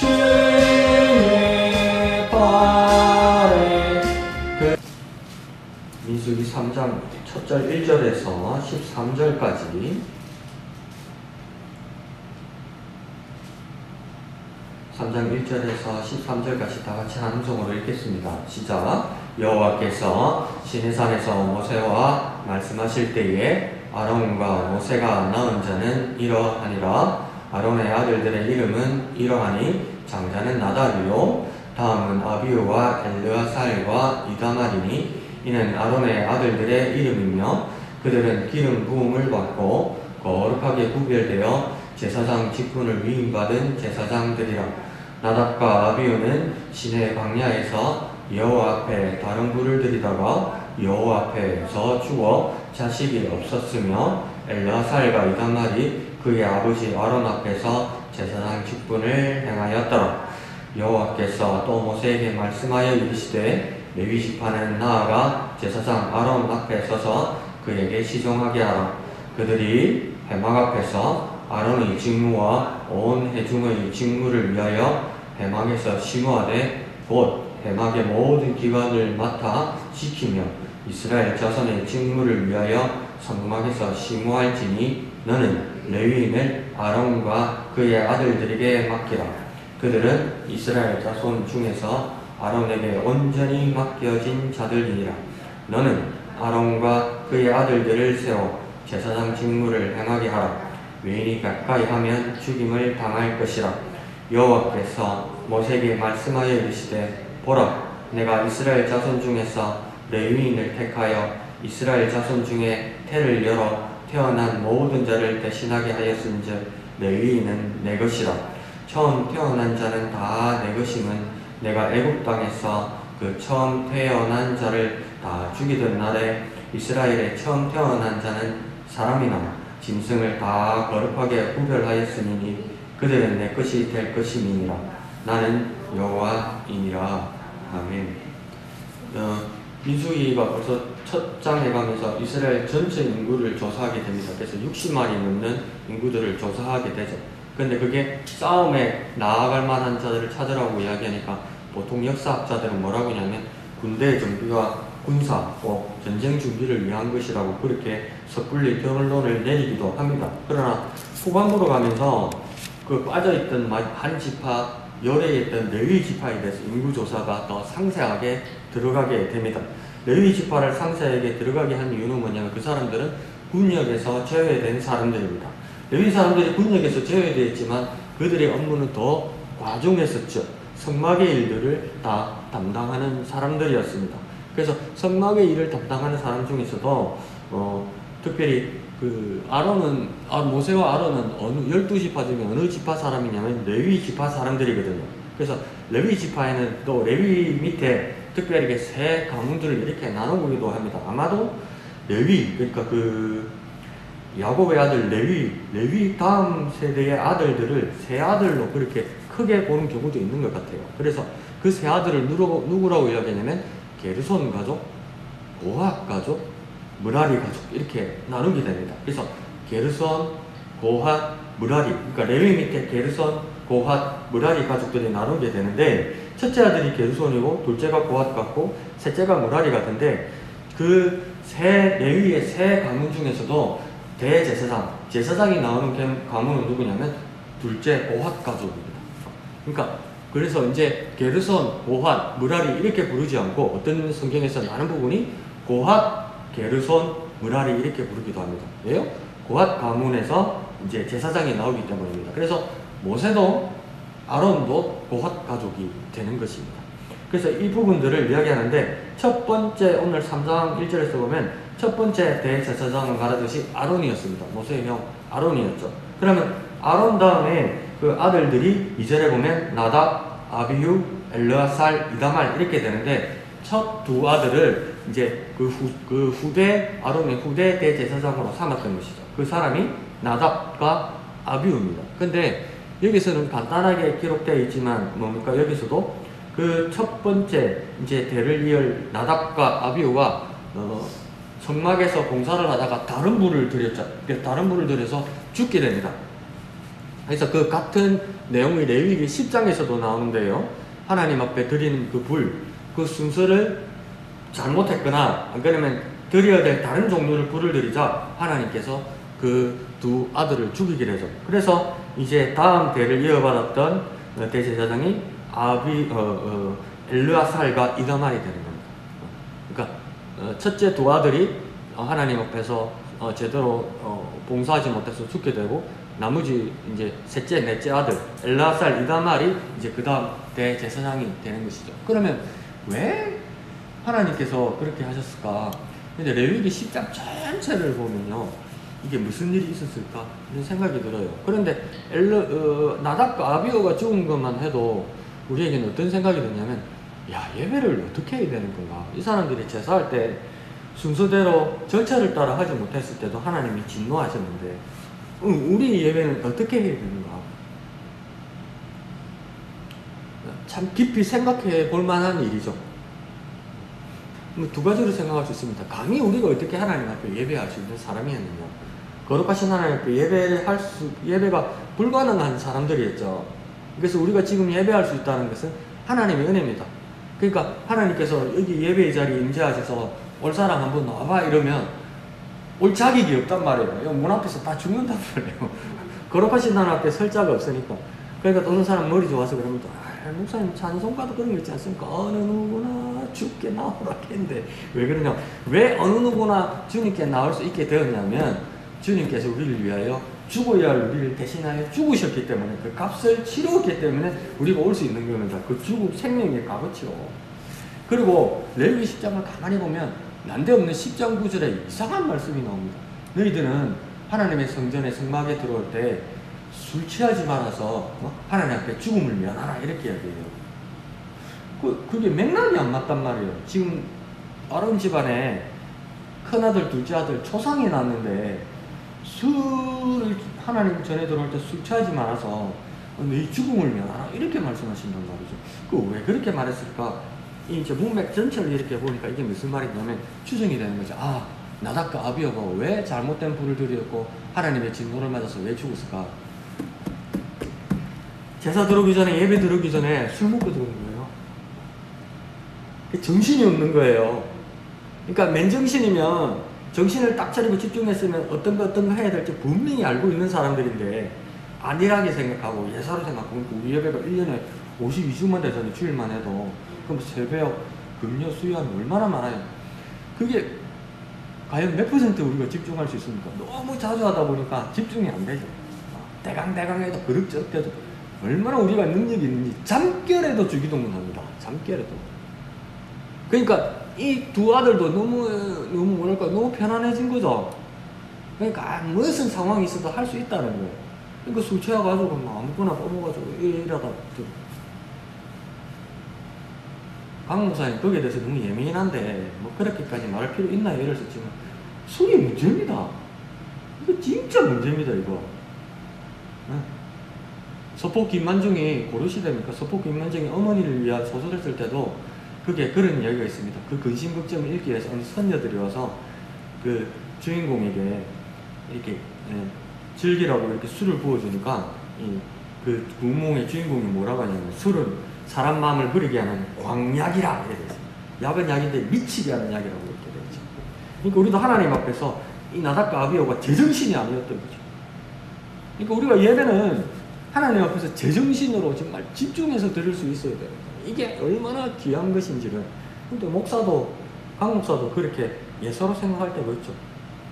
주의 발에 민수기 3장 첫 절 1절에서 13절까지 3장 1절에서 13절까지 다 같이 한 음성으로 읽겠습니다. 시작. 여호와께서 시내산에서 모세와 말씀하실 때에 아론과 모세가 낳은 자는 이러하니라. 아론의 아들들의 이름은 이러하니 장자는 나답이요 다음은 아비후와 엘르아살과 이다말이니 이는 아론의 아들들의 이름이며 그들은 기름 부음을 받고 거룩하게 구별되어 제사장 직분을 위임받은 제사장들이라. 나답과 아비후는 시내 광야에서 여호와 앞에 다른 불을 들이다가 여호와 앞에서 죽어 자식이 없었으며 엘르아살과 이다말이 그의 아버지 아론 앞에서 제사장 직분을 행하였더라. 여호와께서 또 모세에게 말씀하여 이르시되 레위 지파는 나아가 제사장 아론 앞에 서서 그에게 시종하게 하라. 그들이 회막 앞에서 아론의 직무와 온 회중의 직무를 위하여 회막에서 심호하되 곧 회막의 모든 기관을 맡아 지키며 이스라엘 자손의 직무를 위하여 성막에서 심호할지니 너는 레위인을 아론과 그의 아들들에게 맡기라. 그들은 이스라엘 자손 중에서 아론에게 온전히 맡겨진 자들이니라. 너는 아론과 그의 아들들을 세워 제사장 직무를 행하게 하라. 외인이 가까이 하면 죽임을 당할 것이라. 여호와께서 모세에게 말씀하여 이르시되 보라, 내가 이스라엘 자손 중에서 레위인을 택하여 이스라엘 자손 중에 태를 열어 태어난 모든 자를 대신하게 하였은즉 레위인은 내 것이라. 처음 태어난 자는 다 내 것임은 내가 애굽 땅에서 그 처음 태어난 자를 다 죽이던 날에 이스라엘의 처음 태어난 자는 사람이나 짐승을 다 거룩하게 구별하였으니 그들은 내 것이 될 것임이니라. 나는 여호와이니라. 아멘. 민수기가 벌써 첫 장에 가면서 이스라엘 전체 인구를 조사하게 됩니다. 그래서 60만이 넘는 인구들을 조사하게 되죠. 근데 그게 싸움에 나아갈 만한 자들을 찾으라고 이야기하니까 보통 역사학자들은 뭐라고 하냐면 군대 준비와 군사, 전쟁 준비를 위한 것이라고 그렇게 섣불리 결론을 내리기도 합니다. 그러나 후반부로 가면서 그 빠져있던 한 지파, 열에 있던 레위 지파에 대해서 인구조사가 더 상세하게 들어가게 됩니다. 레위 지파를 상세하게 들어가게 한 이유는 뭐냐면 그 사람들은 군역에서 제외된 사람들입니다. 레위 사람들이 군역에서 제외되었지만 그들의 업무는 더 과중했었죠. 성막의 일들을 다 담당하는 사람들이었습니다. 그래서 성막의 일을 담당하는 사람 중에서도 특별히 모세와 아론은 어느 12지파 중에 어느 지파 사람이냐면 레위 지파 사람들이거든요. 그래서 레위 지파에는 또 레위 밑에 특별히 세 가문들을 이렇게 나누기도 합니다. 아마도 레위, 그러니까 야곱의 아들 레위 다음 세대의 아들들을 세 아들로 그렇게 크게 보는 경우도 있는 것 같아요. 그래서 그 세 아들을 누구라고 이야기하냐면 게르손 가족, 고핫 가족, 므라리 가족 이렇게 나누게 됩니다. 그래서 게르손, 고핫, 므라리, 그러니까 레위 밑에 게르손, 고핫, 므라리 가족들이 나누게 되는데 첫째 아들이 게르손이고 둘째가 고핫 같고 셋째가 므라리 같은데 그 세 레위의 세 가문 중에서도 제사장이 나오는 가문은 누구냐면 둘째 고핫 가족입니다. 그러니까 그래서 이제 게르손, 고핫, 므라리 이렇게 부르지 않고 어떤 성경에서 많은 부분이 고핫, 게르손, 므라리 이렇게 부르기도 합니다. 왜요? 고핫 가문에서 이제 제사장이 나오기 때문입니다. 그래서 모세도 아론도 고핫 가족이 되는 것입니다. 그래서 이 부분들을 이야기하는데 첫 번째 오늘 3장 1절에서 보면 첫 번째 대제사장을 말하듯이 아론이었습니다. 모세의 형 아론이었죠. 그러면 아론 다음에 그 아들들이 2절에 보면 나답, 아비후, 엘르아살, 이다말 이렇게 되는데 첫 두 아들을 이제 아론의 후대 대제사장으로 삼았던 것이죠. 그 사람이 나답과 아비후입니다. 근데 여기서는 간단하게 기록되어 있지만 뭡니까? 여기서도 그 첫 번째 이제 대를 이을 나답과 아비후가 성막에서 봉사를 하다가 다른 불을 들였죠. 다른 불을 들여서 죽게 됩니다. 그래서 그 같은 내용이 레위기 10장에서도 나오는데요. 하나님 앞에 드리는 그 불, 그 순서를 잘못했거나 안 그러면 드려야 될 다른 종류를 불을 드리자 하나님께서 그 두 아들을 죽이기로 해서, 그래서 이제 다음 대를 이어받았던 대제사장이 엘르아살과 이다말이 되는 겁니다. 그러니까 첫째 두 아들이 하나님 앞에서 제대로 봉사하지 못해서 죽게 되고, 나머지 이제 셋째, 넷째 아들 엘르아살, 이다말이 이제 그 다음 대제사장이 되는 것이죠. 그러면 왜 하나님께서 그렇게 하셨을까? 근데 레위기 10장 전체를 보면요, 이게 무슨 일이 있었을까? 이런 생각이 들어요. 그런데 나답과 아비오가 죽은 것만 해도 우리에게는 어떤 생각이 드냐면, 야, 예배를 어떻게 해야 되는 건가? 이 사람들이 제사할 때 순서대로 절차를 따라 하지 못했을 때도 하나님이 진노하셨는데, 우리 예배는 어떻게 해야 되는가? 참 깊이 생각해 볼 만한 일이죠. 두 가지로 생각할 수 있습니다. 감히 우리가 어떻게 하나님 앞에 예배할 수 있는 사람이었느냐? 거룩하신 하나님 앞에 예배가 불가능한 사람들이었죠. 그래서 우리가 지금 예배할 수 있다는 것은 하나님의 은혜입니다. 그러니까 하나님께서 여기 예배의 자리에 임재하셔서 올 사람 한번 나와봐 이러면 올 자격이 없단 말이에요. 문 앞에서 다 죽는단 말이에요. 거룩하신 하나님 앞에 설 자가 없으니까. 그러니까 어느 사람 머리 좋아서 그러면 목사님 찬송가도 그런 거 있지 않습니까? 어느 누구나 주께 나오라 했는데 왜 그러냐? 왜 어느 누구나 주님께 나올 수 있게 되었냐면, 주님께서 우리를 위하여 죽어야 할 우리를 대신하여 죽으셨기 때문에, 그 값을 치르었기 때문에 우리가 올 수 있는 겁니다. 그 죽음 생명의 값이죠. 그리고 레위기 10장을 가만히 보면 난데없는 10장 9절에 이상한 말씀이 나옵니다. 너희들은 하나님의 성전에 성막에 들어올 때 술 취하지 말아서 하나님 앞에 죽음을 면하라 이렇게 이야기해요. 그게 맥락이 안 맞단 말이에요. 지금 아론 집안에 큰아들 둘째 아들 초상이 났는데 술을 하나님 전에 들어올 때 술 취하지 말아서 너희 죽음을 면하라 이렇게 말씀하신단 말이죠. 그 왜 그렇게 말했을까? 이제 문맥 전체를 이렇게 보니까 이게 무슨 말이냐면 추정이 되는 거죠. 아, 나답과 아비오가 왜 잘못된 불을 들였고 하나님의 진노를 맞아서 왜 죽었을까? 제사 들어오기 전에, 예배 들어오기 전에 술 먹고 들어온 거예요. 정신이 없는 거예요. 그러니까 맨정신이면 정신을 딱 차리고 집중했으면 어떤 거 해야 될지 분명히 알고 있는 사람들인데 안일하게 생각하고 예사로 생각하고, 우리 예배가 1년에 52주만 되잖아요. 주일만 해도. 그럼 새벽, 금요, 수요일 얼마나 많아요. 그게 과연 몇 % 우리가 집중할 수 있습니까? 너무 자주 하다 보니까 집중이 안 되죠. 대강 해도 그릇저릇해도 얼마나 우리가 능력이 있는지 잠결에도 주기도문합니다. 잠결에도. 그러니까 이 두 아들도 너무 편안해진 거죠. 그러니까 무슨 상황이 있어도 할 수 있다는 거예요. 그러니까 술 취해가지고 아무거나 뽑아가지고 이러다 강 목사님 거기에 대해서 너무 예민한데 뭐 그렇게까지 말할 필요 있나 이럴 수 있지만 술이 문제입니다. 이거 진짜 문제입니다. 이거. 서포 김만중이 고려시대입니까? 서포 김만중이 어머니를 위한 소설을 쓸 때도 그게 그런 이야기가 있습니다. 그 근심극점을 읽기 위해서 어느 선녀들이 와서 그 주인공에게 이렇게 즐기라고 이렇게 술을 부어주니까 그 구몽의 주인공이 뭐라고 하냐면, 술은 사람 마음을 흐리게 하는 광약이라 이렇게 되어 있습니다. 약은 약인데 미치게 하는 약이라고 이렇게 되어 있죠. 그러니까 우리도 하나님 앞에서 이 나답과 아비오가 제정신이 아니었던 거죠. 그러니까 우리가 예배는 하나님 앞에서 제정신으로 정말 집중해서 들을 수 있어야 돼요. 이게 얼마나 귀한 것인지를. 근데 강 목사도 그렇게 예사로 생각할 때가 있죠.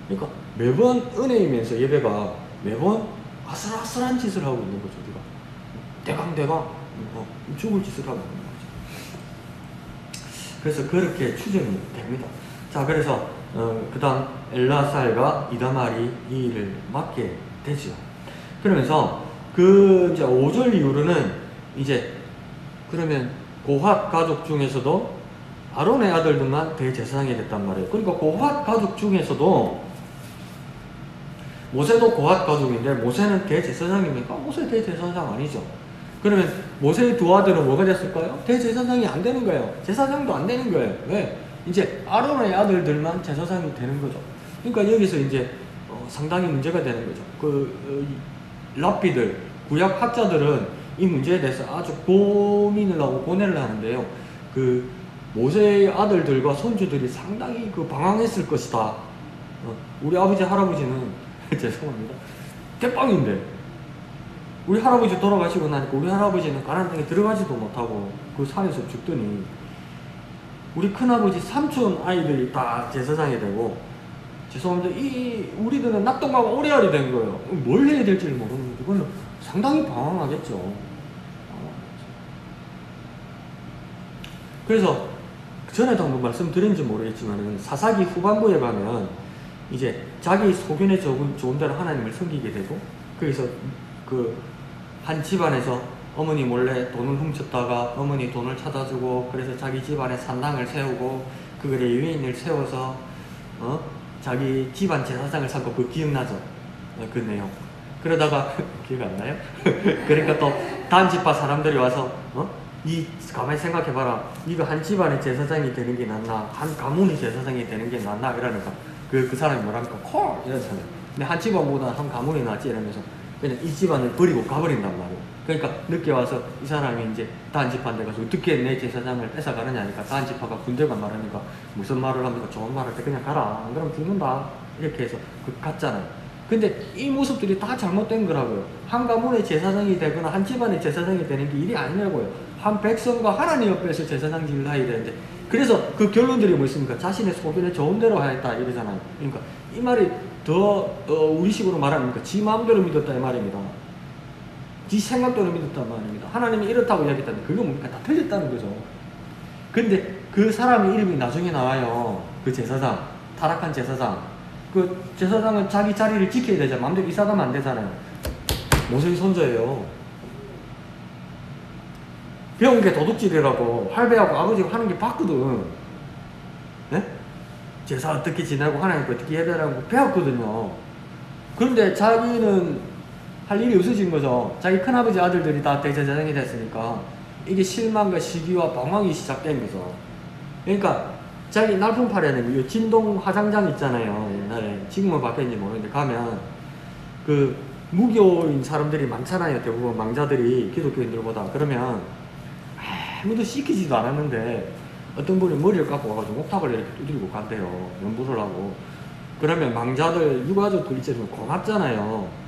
그러니까 매번 은혜이면서 예배가 매번 아슬아슬한 짓을 하고 있는 거죠. 우리가 대강 죽을 짓을 하고 있는 거죠. 그래서 그렇게 추정이 됩니다. 자, 그래서 그 다음 엘르아살과 이다말이 이 일을 맡게 되죠. 그러면서 그 이제 5절 이후로는 이제 그러면 고핫 가족 중에서도 아론의 아들들만 대제사장이 됐단 말이에요. 그러니까 고핫 가족 중에서도 모세도 고핫 가족인데 모세는 대제사장입니까? 모세 대제사장 아니죠. 그러면 모세의 두 아들은 뭐가 됐을까요? 대제사장이 안 되는 거예요. 제사장도 안 되는 거예요. 왜? 이제 아론의 아들들만 제사장이 되는 거죠. 그러니까 여기서 이제 상당히 문제가 되는 거죠. 라피들, 구약 학자들은 이 문제에 대해서 아주 고민을 하고 고뇌를 하는데요. 그 모세의 아들들과 손주들이 상당히 그 방황했을 것이다. 우리 아버지 할아버지는 죄송합니다. 대빵인데 우리 할아버지 돌아가시고 나니까 우리 할아버지는 가나안 땅에 들어가지도 못하고 그 산에서 죽더니 우리 큰아버지 삼촌 아이들이 다 제사장이 되고, 죄송합니다, 우리들은 낙동강 오래알이 된 거예요. 뭘 해야 될지를 모르는 거죠. 그건 상당히 방황하겠죠. 그래서 전에도 한번 말씀드린지 모르겠지만 사사기 후반부에 가면 이제 자기 소견에 좋은 대로 하나님을 섬기게 되고, 그래서 그 한 집안에서 어머니 몰래 돈을 훔쳤다가 어머니 돈을 찾아주고, 그래서 자기 집안에 산당을 세우고 그거에 유인을 세워서 자기 집안 제사장을 삼고, 그 기억나죠? 그 내용. 그러다가 기억 안 나요? 그러니까 또 다른 집안 사람들이 와서 가만히 생각해봐라, 이거 한 집안의 제사장이 되는 게 낫나 한 가문이 제사장이 되는 게 낫나 이러니까 그 사람이 뭐랍니까? 콜! 이러잖아요. 근데 한 집안보다 한 가문이 낫지 이러면서 그냥 이 집안을 버리고 가버린단 말이에요. 그러니까 늦게 와서 이 사람이 이제 다른 집한테 가서 어떻게 내 제사장을 뺏어가느냐 하니까, 다른 집화가 군대가 말하니까 무슨 말을 합니까? 좋은 말 할 때 그냥 가라, 안 그러면 죽는다, 이렇게 해서 갔잖아요. 근데 이 모습들이 다 잘못된 거라고요. 한 가문의 제사장이 되거나 한 집안의 제사장이 되는 게 일이 아니라고요. 한 백성과 하나님 옆에서 제사장직을 해야 되는데, 그래서 그 결론들이 뭐 있습니까? 자신의 소견에 좋은 대로 하였다 이러잖아요. 그러니까 이 말이 더 우리식으로 말하면 지 마음대로 믿었다 이 말입니다. 지 생각대로 믿었단 말입니다. 하나님이 이렇다고 이야기했다는데 그게 뭡니까? 다 틀렸다는 거죠. 근데 그 사람의 이름이 나중에 나와요. 그 제사장, 타락한 제사장. 그 제사장은 자기 자리를 지켜야 되잖아요. 마음대로 이사가면 안 되잖아요. 모세의 손자예요. 배운 게 도둑질이라고 할배하고 아버지가 하는 게 봤거든. 네? 제사 어떻게 지내고 하나님께 어떻게 해야 되라고 배웠거든요. 그런데 자기는 할 일이 없어진 거죠. 자기 큰아버지 아들들이 다 대제사장이 됐으니까 이게 실망과 시기와 방황이 시작된 거죠. 그러니까 자기 날품팔에는 진동 화장장 있잖아요. 옛날에 지금은 바뀌었는지 모르는데 가면 그 무교인 사람들이 많잖아요. 대부분 망자들이 기독교인들보다. 그러면 아무도 시키지도 않았는데 어떤 분이 머리를 깎고 와가지고 목탁을 이렇게 두드리고 간대요. 연부를 하고. 그러면 망자들 유가족들 있으면 고맙잖아요.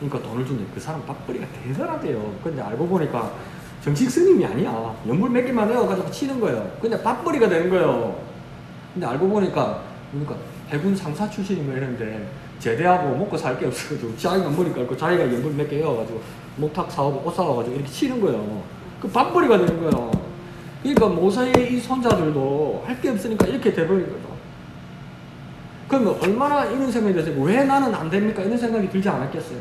그러니까 돈을 준대. 그 사람 밥벌이가 대단하대요. 근데 알고 보니까 정식 스님이 아니야. 연불 몇 개만 내어가지고 치는 거예요. 근데 밥벌이가 되는 거예요. 근데 알고 보니까 그러니까 해군 상사 출신이 뭐 이랬는데 제대하고 먹고 살 게 없어가지고 자기가 머리 깔고 자기가 연불 몇 개 에워가지고 목탁 사오고 옷 사와가지고 이렇게 치는 거예요. 그 밥벌이가 되는 거예요. 그러니까 모세의 이 손자들도 할 게 없으니까 이렇게 돼버린 거죠. 그러면 얼마나 이런 생각이 들어서 왜 나는 안 됩니까? 이런 생각이 들지 않았겠어요.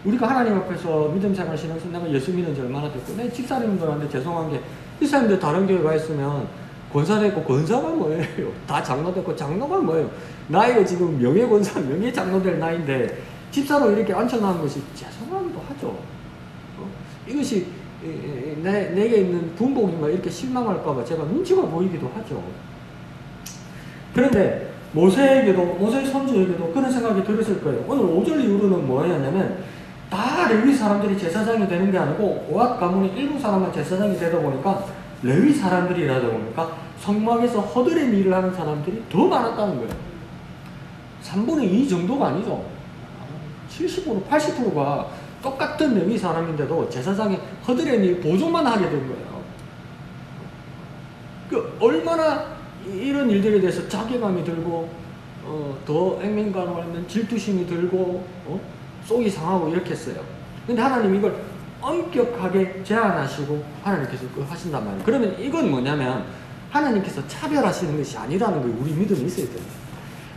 우리가 하나님 앞에서 믿음 생활 신앙생 내가 예수 믿은 지 얼마나 됐고, 내 집사님들한테 죄송한 게 이 사람들 다른 교회 가 있으면 권사 됐고 권사가 뭐예요? 다 장로 됐고 장로가 뭐예요? 나이가 지금 명예 권사, 명예 장로 될 나이인데 집사로 이렇게 앉혀놓은 것이 죄송하기도 하죠. 이것이 내게 있는 분복인가 이렇게 실망할까봐 제가 눈치가 보이기도 하죠. 그런데 모세의 손주에게도 그런 생각이 들었을 거예요. 오늘 5절 이후로는 뭐였냐면 다 레위 사람들이 제사장이 되는 게 아니고 오앗 가문의 일부 사람만 제사장이 되다 보니까 레위 사람들이라다 보니까 성막에서 허드렛 일을 하는 사람들이 더 많았다는 거예요. 3분의 2 정도가 아니죠. 70%, 80%가 똑같은 레위 사람인데도 제사장이 허드렛 일 보조만 하게 된 거예요. 그 얼마나 이런 일들에 대해서 자괴감이 들고 더 액면가능하면 질투심이 들고 속이 상하고 이렇게 했어요. 근데 하나님 이걸 엄격하게 제한하시고 하나님께서 그거 하신단 말이에요. 그러면 이건 뭐냐면 하나님께서 차별하시는 것이 아니라는 걸 우리 믿음이 있어야 돼요.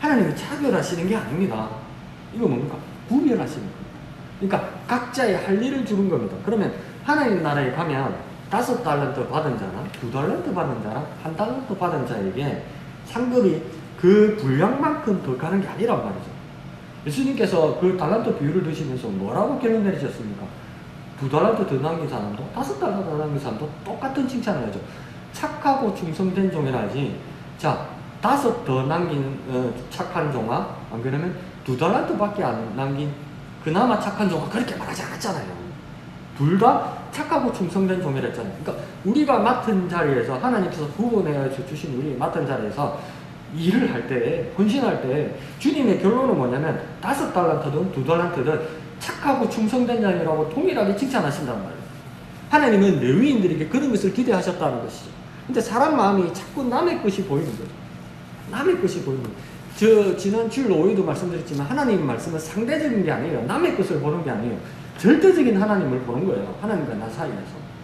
하나님이 차별하시는 게 아닙니다. 이거 뭡니까? 구별하시는 겁니다. 그러니까 각자의 할 일을 주는 겁니다. 그러면 하나님 나라에 가면 5달란트 받은 자나 2달란트 받은 자나 1달란트 받은 자에게 상급이 그 분량만큼 더 가는 게 아니란 말이죠. 예수님께서 그 달란트 비율을 드시면서 뭐라고 결론 내리셨습니까? 2달란트 더 남긴 사람도 5달란트 더 남긴 사람도 똑같은 칭찬을 하죠. 착하고 충성된 종이라 하지. 자, 5 더 남긴 착한 종아, 안 그러면 2달란트밖에 안 남긴 그나마 착한 종아, 그렇게 말하지 않았잖아요. 둘 다 착하고 충성된 종이라 했잖아요. 그러니까 우리가 맡은 자리에서 하나님께서 구분해 주신 우리 맡은 자리에서 일을 할 때, 헌신할 때 주님의 결론은 뭐냐면 5달란트든 2달란트든 착하고 충성된 자이라고 동일하게 칭찬하신단 말이에요. 하나님은 레위인들에게 그런 것을 기대하셨다는 것이죠. 근데 사람 마음이 자꾸 남의 것이 보이는 거죠. 남의 것이 보이는 거죠. 지난 주일 5일도 말씀드렸지만 하나님 말씀은 상대적인 게 아니에요. 남의 것을 보는 게 아니에요. 절대적인 하나님을 보는 거예요. 하나님과 나 사이에서.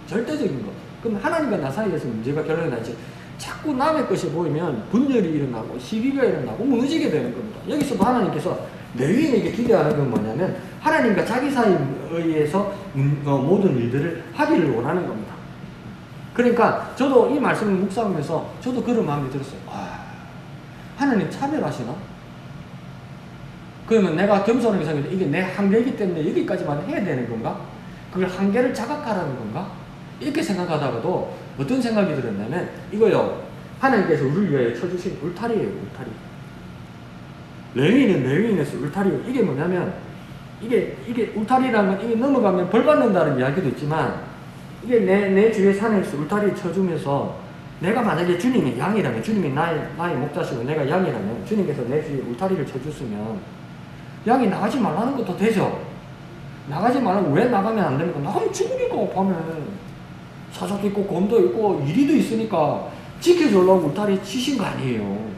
절대적인 거. 그럼 하나님과 나 사이에서 문제가 결론이 나지. 자꾸 남의 것이 보이면 분열이 일어나고 시비가 일어나고 무너지게 되는 겁니다. 여기서도 하나님께서 레위인에게 기대하는 건 뭐냐면 하나님과 자기 사이에서 모든 일들을 하기를 원하는 겁니다. 그러니까 저도 이 말씀을 묵상하면서 저도 그런 마음이 들었어요. 하나님 차별하시나? 그러면 내가 겸손하게 생각해도 이게 내 한계이기 때문에 여기까지만 해야 되는 건가? 그걸 한계를 자각하라는 건가? 이렇게 생각하다가도 어떤 생각이 들었냐면 이거요. 하나님께서 우리를 위하여 쳐주신 울타리예요. 울타리. 레위인은 레위인에서 울타리예요. 이게 뭐냐면 이게 울타리라는 건 이게 넘어가면 벌 받는다는 이야기도 있지만 이게 내 주위에 산에서 울타리를 쳐주면서 내가 만약에 주님의 양이라면 주님이 나의 목자시고 내가 양이라면 주님께서 내 주위에 울타리를 쳐줬으면 양이 나가지 말라는 것도 되죠. 나가지 말라고 왜 나가면 안 됩니까? 나가면 죽으니까 밤에 사자도 있고 곰도 있고 이리도 있으니까 지켜주려고 울타리 치신 거 아니에요.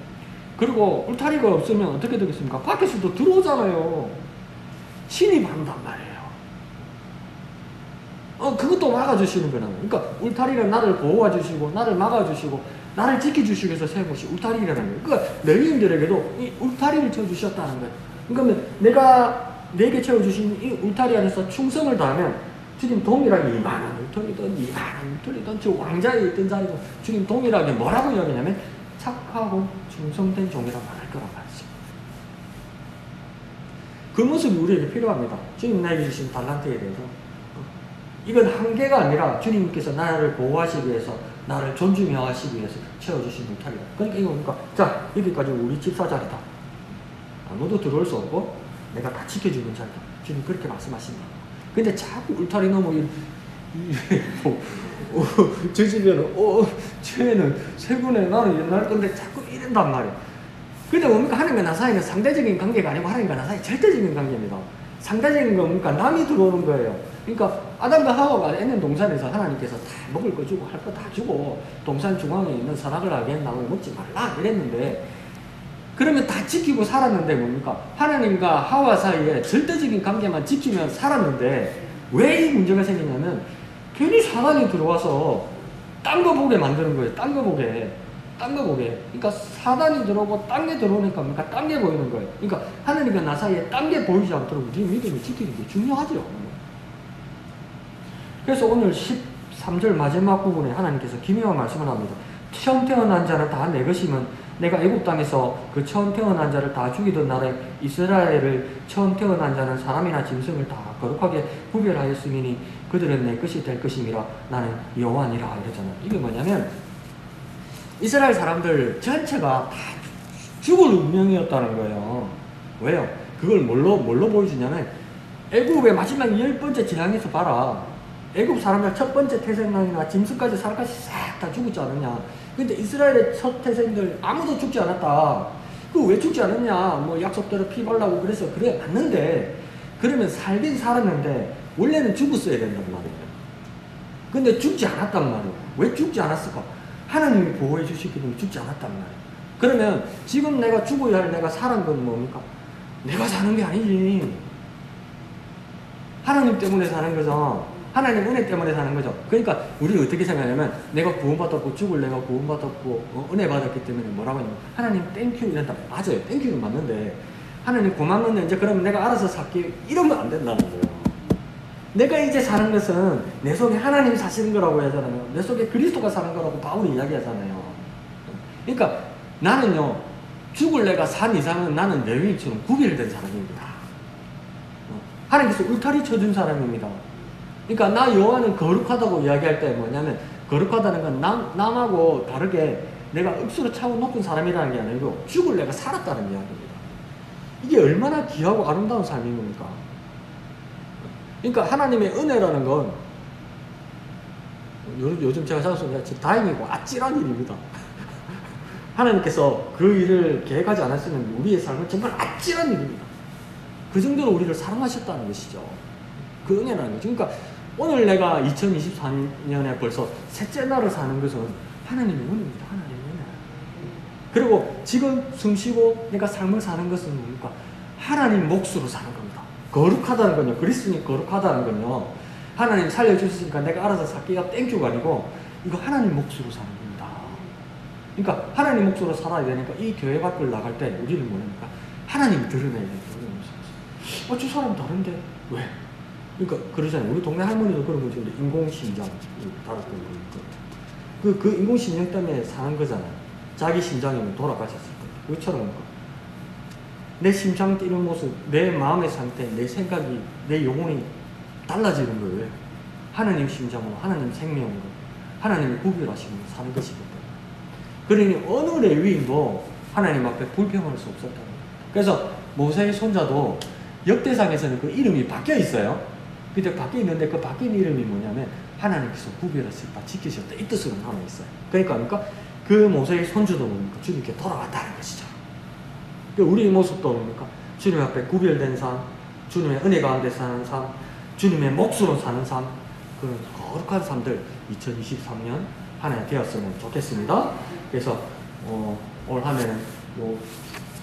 그리고 울타리가 없으면 어떻게 되겠습니까? 밖에서도 들어오잖아요. 침입한단 말이에요. 그것도 막아주시는 거는. 그러니까 울타리는 나를 보호해주시고 나를 막아주시고 나를 지켜주시기 위해서 세운 것이 울타리라는 거예요. 그러니까 레위인들에게도 이 울타리를 쳐주셨다는 거예요. 그러니까 내가 내게 채워주신 이 울타리 안에서 충성을 다하면 주님 동일하게 이만한 울타리든 이만한 울타리든 저 왕자에 있던 자리도 주님 동일하게 뭐라고 이야기냐면 착하고 충성된 종이라 말할 거란 말이죠. 그 모습이 우리에게 필요합니다. 주님 나에게 주신 달란트에 대해서 이건 한계가 아니라 주님께서 나를 보호하시기 위해서 나를 존중해 하시기 위해서 채워주신 울타리다. 그러니까 이거 보니까 자 여기까지 우리 집사 자리다. 아무도 들어올 수 없고 내가 다 지켜주는 자리다. 주님 그렇게 말씀하십니다. 근데 자꾸 울타리 넘어 저 집에는 쟤는 세군에 나는 옛날 건데 자꾸 이런단 말이에요. 근데 뭡니까? 하나님과 나 사이는 상대적인 관계가 아니고 하나님과 나 사이 절대적인 관계입니다. 상대적인 건 뭡니까? 남이 들어오는 거예요. 그러니까 아담과 하와가 에덴 동산에서 하나님께서 다 먹을 거 주고 할 거 다 주고 동산 중앙에 있는 선악을 알게 한 나무를 먹지 말라 이랬는데 그러면 다 지키고 살았는데 뭡니까? 하나님과 하와 사이에 절대적인 관계만 지키면 살았는데 왜 이 문제가 생기냐면 괜히 사단이 들어와서 딴 거 보게 만드는 거예요. 딴 거 보게. 그러니까 사단이 들어오고 딴 게 들어오니까 뭡니까? 딴 게 보이는 거예요. 그러니까 하나님과 나 사이에 딴 게 보이지 않도록 우리 믿음을 지키는 게 중요하죠. 그래서 오늘 13절 마지막 부분에 하나님께서 기묘한 말씀을 합니다. 처음 태어난 자는 다 내 것이면 내가 애굽 땅에서 그 처음 태어난 자를 다 죽이던 날에 이스라엘을 처음 태어난 자는 사람이나 짐승을 다 거룩하게 구별하였으니 그들은 내 것이 될 것임이라 나는 여호와니라 이러잖아요. 이게 뭐냐면 이스라엘 사람들 전체가 다 죽을 운명이었다는 거예요. 왜요? 그걸 뭘로 보여주냐면 애굽의 마지막 10번째 재앙에서 봐라. 애굽 사람들 첫 번째 태생왕이나 짐승까지 사람까지 싹 다 죽었지 않았냐. 근데 이스라엘의 첫 태생들 아무도 죽지 않았다. 그 왜 죽지 않았냐. 뭐 약속대로 피 발라고 그래서 그래 맞는데 그러면 살긴 살았는데 원래는 죽었어야 된단 말이에요. 근데 죽지 않았단 말이에요. 왜 죽지 않았을까? 하나님이 보호해 주시기 때문에 죽지 않았단 말이에요. 그러면 지금 내가 죽어야 할 내가 사는 건 뭡니까? 내가 사는 게 아니지. 하나님 때문에 사는 거죠. 하나님 은혜 때문에 사는 거죠. 그러니까 우리는 어떻게 생각하냐면 내가 구원받았고 죽을 내가 구원받았고 은혜 받았기 때문에 뭐라고 하냐면 하나님 땡큐 이런다. 맞아요. 땡큐는 맞는데 하나님 고맙는데 이제 그러면 내가 알아서 살게 이러면 안 된다는 거예요. 내가 이제 사는 것은 내 속에 하나님 사시는 거라고 하잖아요. 내 속에 그리스도가 사는 거라고 바울이 이야기하잖아요. 그러니까 나는요 죽을 내가 산 이상은 나는 레위인처럼 구별된 사람입니다. 하나님께서 울타리 쳐준 사람입니다. 그러니까 나 여호와는 거룩하다고 이야기할 때 뭐냐면 거룩하다는 건 남하고 다르게 내가 억수로 차고 높은 사람이라는 게 아니고 죽을 내가 살았다는 이야기입니다. 이게 얼마나 귀하고 아름다운 삶인 겁니까? 그러니까 하나님의 은혜라는 건 요즘 제가 자주 쓰는 게 다행이고 아찔한 일입니다. 하나님께서 그 일을 계획하지 않았으면 우리의 삶은 정말 아찔한 일입니다. 그 정도로 우리를 사랑하셨다는 것이죠. 그 은혜라는 거죠. 그러니까 오늘 내가 2024년에 벌써 셋째 날을 사는 것은 하나님의 은혜입니다. 하나님의 은혜. 그리고 지금 숨쉬고 내가 삶을 사는 것은 뭡니까? 하나님 몫으로 사는 겁니다. 거룩하다는 건요, 그리스도인이 거룩하다는 건요, 하나님 살려주셨으니까 내가 알아서 살기가 땡큐가 아니고 이거 하나님 몫으로 사는 겁니다. 그러니까 하나님 몫으로 살아야 되니까 이 교회 밖을 나갈 때 우리는 뭐랍니까? 하나님이 드러내야 돼요. 저 사람 다른데 왜? 그러니까 그러잖아요. 우리 동네 할머니도 그런 거죠. 인공심장 달았던 거니까. 그 인공심장 때문에 사는 거잖아요. 자기 심장이 돌아가셨을 때. 그것처럼 뭡니까? 내 심장 뛰는 모습, 내 마음의 상태, 내 생각이, 내 영혼이 달라지는 거예요. 하나님 심장으로, 하나님 생명으로, 하나님이 구별하시는 사는 것이거든요. 그러니 어느 레위인도 하나님 앞에 불평할 수 없었다는 거예요. 그래서 모세의 손자도 역대상에서는 그 이름이 바뀌어 있어요. 근데 바뀌어 있는데 그 바뀐 이름이 뭐냐면 하나님께서 구별하셨다, 지키셨다, 이 뜻으로 나와 있어요. 그러니까 그 모세의 손주도 뭡니까? 주님께 돌아왔다는 것이죠. 우리의 모습도 뭡니까? 주님 앞에 구별된 삶, 주님의 은혜 가운데 사는 삶, 주님의 몫으로 사는 삶, 그런 거룩한 삶들 2023년 한 해 되었으면 좋겠습니다. 그래서 올 한 해는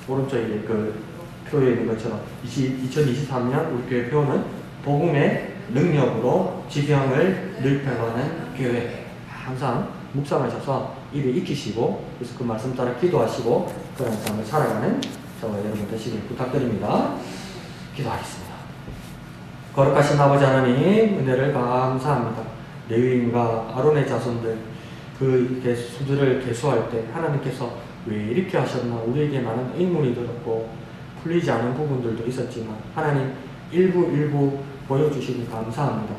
오른쪽에 그 표에 있는 것처럼 2023년 우리 교회 표는 복음의 능력으로 지경을 넓혀가는 교회, 항상 묵상하셔서 입에 익히시고 그래서 그 말씀 따라 기도하시고 그런 삶을 살아가는 저와 여러분 되시길 부탁드립니다. 기도하겠습니다. 거룩하신 아버지 하나님, 은혜를 감사합니다. 레위인과 아론의 자손들 그 수들을 계수할 때 하나님께서 왜 이렇게 하셨나, 우리에게 많은 의문이 들었고 풀리지 않은 부분들도 있었지만 하나님 일부 보여주시니 감사합니다.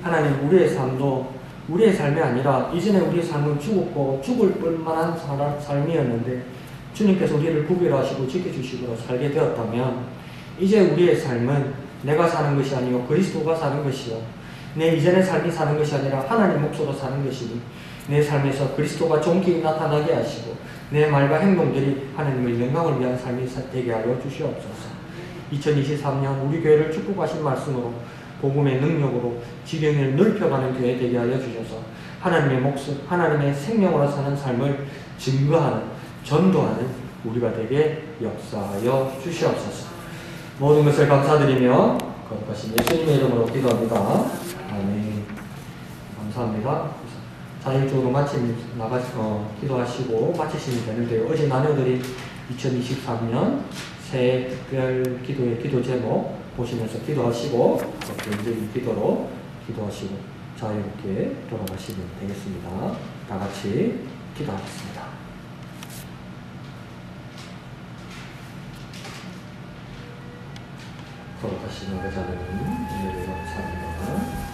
하나님, 우리의 삶도 우리의 삶이 아니라 이전에 우리의 삶은 죽었고 죽을 뻔만한 삶이었는데 주님께서 우리를 구별하시고 지켜주시고 살게 되었다면 이제 우리의 삶은 내가 사는 것이 아니요 그리스도가 사는 것이요 내 이전의 삶이 사는 것이 아니라 하나님 몫으로 사는 것이니 내 삶에서 그리스도가 존귀히 나타나게 하시고 내 말과 행동들이 하나님의 영광을 위한 삶이 되게 하여 주시옵소서. 2023년 우리 교회를 축복하신 말씀으로 복음의 능력으로 지경을 넓혀가는 교회 되게 하여 주셔서 하나님의 목숨, 하나님의 생명으로 사는 삶을 증거하는, 전도하는 우리가 되게 역사하여 주시옵소서. 모든 것을 감사드리며 거룩하신 예수님의 이름으로 기도합니다. 아멘. 감사합니다. 자율적으로 기도하시고 마치시면 되는데요. 어제 나눠드린 2023년 새해 특별 기도의 기도 제목 보시면서 기도하시고 개인적인 기도로 기도하시고 자유롭게 돌아가시면 되겠습니다. 다 같이 기도하겠습니다. 거룩하신 아버지 하나님, 은혜를 감사합니다.